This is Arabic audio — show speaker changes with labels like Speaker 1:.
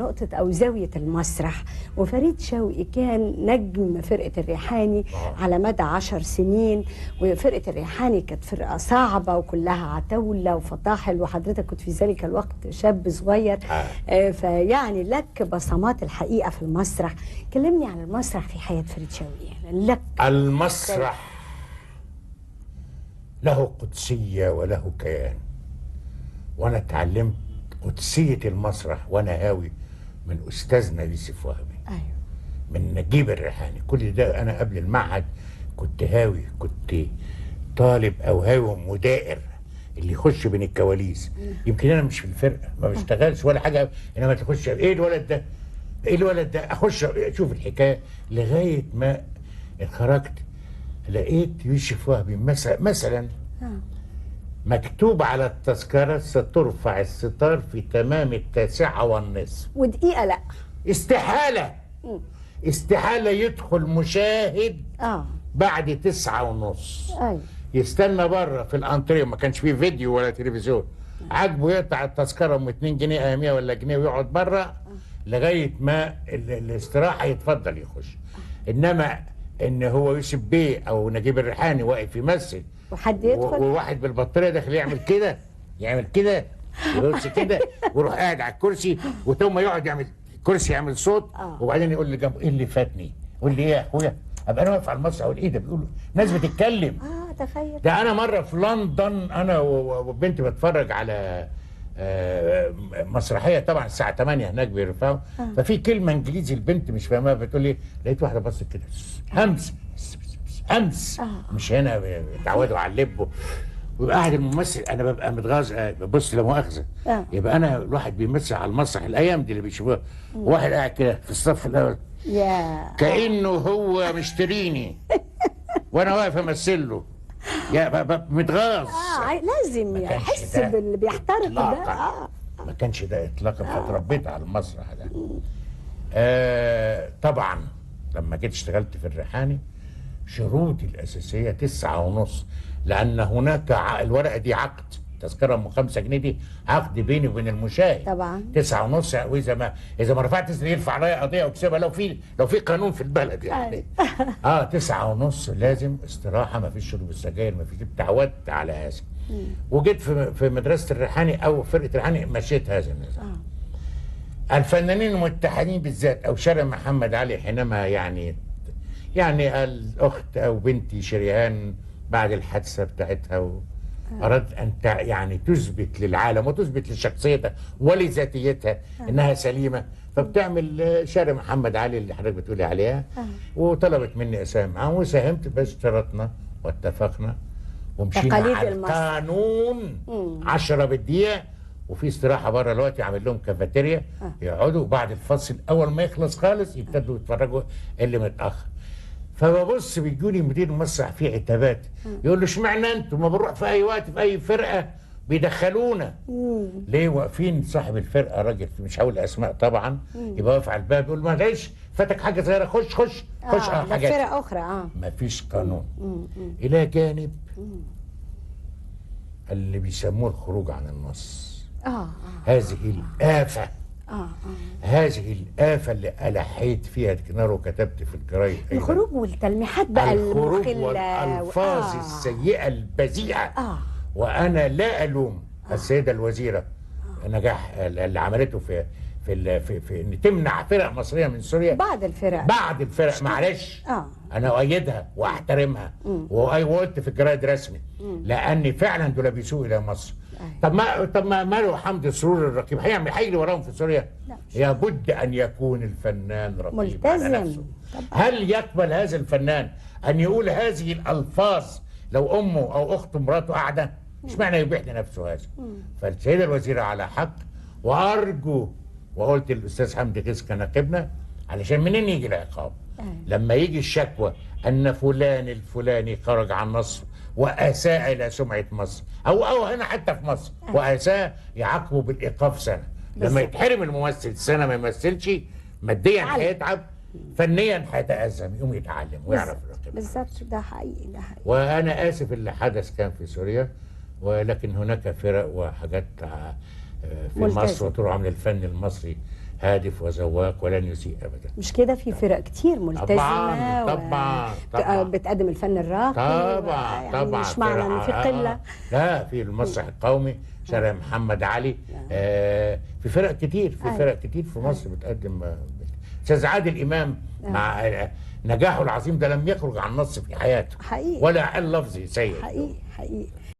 Speaker 1: نقطة أو زاوية المسرح، وفريد شوقي كان نجم فرقة الريحاني على مدى 10 سنين، وفرقة الريحاني كانت فرقة صعبة وكلها عتاولة وفطاحل، وحضرتك كنت في ذلك الوقت شاب صغير. فيعني لك بصمات الحقيقة في المسرح. كلمني عن المسرح في حياة فريد شوقي. يعني لك
Speaker 2: المسرح له قدسية وله كيان، وانا اتعلمت قدسية المسرح وانا هاوي من استاذنا يوسف وهبي.
Speaker 1: أيوه.
Speaker 2: من نجيب الريحاني. كل ده انا قبل المعهد كنت هاوي، كنت طالب او هاوي مدائر اللي يخش بين الكواليس. يمكن انا مش في الفرقه، ما بشتغلش ولا حاجه، انما تخش ايه الولد ده، ايه الولد ده، اخش اشوف الحكايه لغايه ما خرجت لقيت يوسف وهبي مثلا مكتوب على التذكرة: سترفع الستار في تمام 9:30.
Speaker 1: ودقيقة لا،
Speaker 2: استحالة استحالة يدخل مشاهد بعد 9:30.
Speaker 1: أيوة.
Speaker 2: يستنى بره في الانتريه، ما كانش فيه فيديو ولا تلفزيون، عاجبه يقطع التذكرة ام 2 جنيه اياميها ولا جنيه ويقعد بره لغاية ما الاستراحة يتفضل يخش. انما ان هو يوسف بيه او نجيب الريحاني واقف يمثل
Speaker 1: وحد يدخل
Speaker 2: وواحد بالبطاريه داخل يعمل كده، يعمل كده، يبص كده ويروح قاعد على الكرسي، وثم يقعد يعمل كرسي يعمل صوت، وبعدين يقول لي جنبه: ايه اللي فاتني؟ يقول لي: ايه يا اخويا؟ ابقى انا واقف على المسرح اقول: ايه ده؟ بيقولوا ناس بتتكلم.
Speaker 1: تخيل.
Speaker 2: ده انا مره في لندن انا وبنتي بتفرج على مسرحيه طبعا الساعه 8 هناك بيرفعوا، ففي كلمه انجليزي البنت مش فاهمها، بتقول لي: لقيت واحده بصت كده همس همس. مش هنا بيتعودوا على اللب، ويبقى قاعد الممثل، انا ببقى متغاظ ببص لا مؤاخذه. يبقى انا الواحد بيمثل على المسرح الايام دي اللي بيشوفوها، واحد قاعد كده في الصف الاول كانه هو مشتريني وانا واقف امثل له، يا متغاظ.
Speaker 1: لازم يحس باللي بيحترق ده.
Speaker 2: ما كانش ده اطلاقا. فتربيت على المسرح ده. طبعا لما جيت اشتغلت في الريحاني شروطي الاساسيه 9:30، لان هناك الورقه دي عقد، تذكره ام 5 جنيه دي عقد بيني وبين المشاهد
Speaker 1: طبعا
Speaker 2: 9:30. واذا ما رفعت يرفع عليا قضيه وكسبها، لو في قانون في البلد يعني. 9:30 لازم استراحه، ما فيش شرب السجاير، ما فيش. اتعودت على هذا. وجيت في مدرسه الريحاني او فرقه الريحاني مشيت هذا النظام. الفنانين المتحدين بالذات او شارع محمد علي حينما يعني الاخت او بنتي شريهان بعد الحادثه بتاعتها أردت أن يعني تثبت للعالم وتثبت لشخصيتها ولذاتيتها إنها سليمة، فبتعمل شارع محمد علي اللي حضرتك بتقولي عليها. وطلبت مني أساهم معاهم وساهمت، بس اشترطنا واتفقنا ومشينا على القانون 10 بالدقيقة، وفي استراحة بره دلوقتي عامل لهم كافيتيريا يقعدوا بعد الفصل أول ما يخلص خالص يبتدوا يتفرجوا اللي متأخر. فببص بيجوني مدير المسرح فيه عتابات، يقول له: اشمعنى انتوا ما بنروح في اي وقت في اي فرقه بيدخلونا؟ ليه واقفين؟ صاحب الفرقه راجل مش هقول اسماء طبعا، يبقى واقف على الباب يقول: معلش فاتك حاجه صغيره، خش حاجات
Speaker 1: فرقه اخرى.
Speaker 2: ما فيش قانون. الى جانب اللي بيسموه الخروج عن النص. هذه الآفة. هذه الآفة اللي ألحيت فيها كنار وكتبت في الجرايد.
Speaker 1: الخروج والتلميحات بقى
Speaker 2: الخروج والألفاظ السيئة البذيئة. وأنا لا ألوم السيدة الوزيرة نجاح اللي عملته في ان تمنع فرق مصريه من سوريا. بعد الفرق معلش. انا اؤيدها واحترمها، وقلت في الجرايد رسمي لاني فعلا دول بيسوقوا الى مصر. طب ما ماله حمدي سرور الرقيب هيجري وراهم في سوريا؟ لابد ان يكون الفنان رقيب
Speaker 1: ملتزم
Speaker 2: على نفسه. هل يقبل هذا الفنان ان يقول هذه الالفاظ لو امه او اخته مراته قاعده؟ مش معنى يبيح لنفسه هذا. فالسيده الوزيره على حق، وارجو وقلت للاستاذ حمدي غيث كناقبنا علشان منين يجي العقاب؟ لما يجي الشكوى ان فلان الفلاني خرج عن مصر واساء الى سمعه مصر او هنا حتى في مصر واساء، يعاقبه بالايقاف سنه. لما يتحرم الممثل سنه ما يمثلش، ماديا هيتعب، فنيا هيتأزم، يقوم يتعلم ويعرف يراقب.
Speaker 1: بالظبط، ده حقيقي.
Speaker 2: وانا اسف اللي حدث كان في سوريا، ولكن هناك فرق وحاجات في مصر وطول عمر الفن المصري هادف وذواق ولن يسيء ابدا.
Speaker 1: مش كده في فرق كتير ملتزمه
Speaker 2: طبعا
Speaker 1: بتقدم الفن الراقي
Speaker 2: طبعا
Speaker 1: يعني
Speaker 2: طبعا
Speaker 1: مش معنى ان في قله.
Speaker 2: لا في المسرح القومي شارع محمد علي، في فرق كتير، في فرق كتير في مصر بتقدم. استاذ عادل امام مع نجاحه العظيم ده لم يخرج عن نص في حياته
Speaker 1: حقيقي
Speaker 2: ولا قال لفظ سيء.
Speaker 1: حقيقي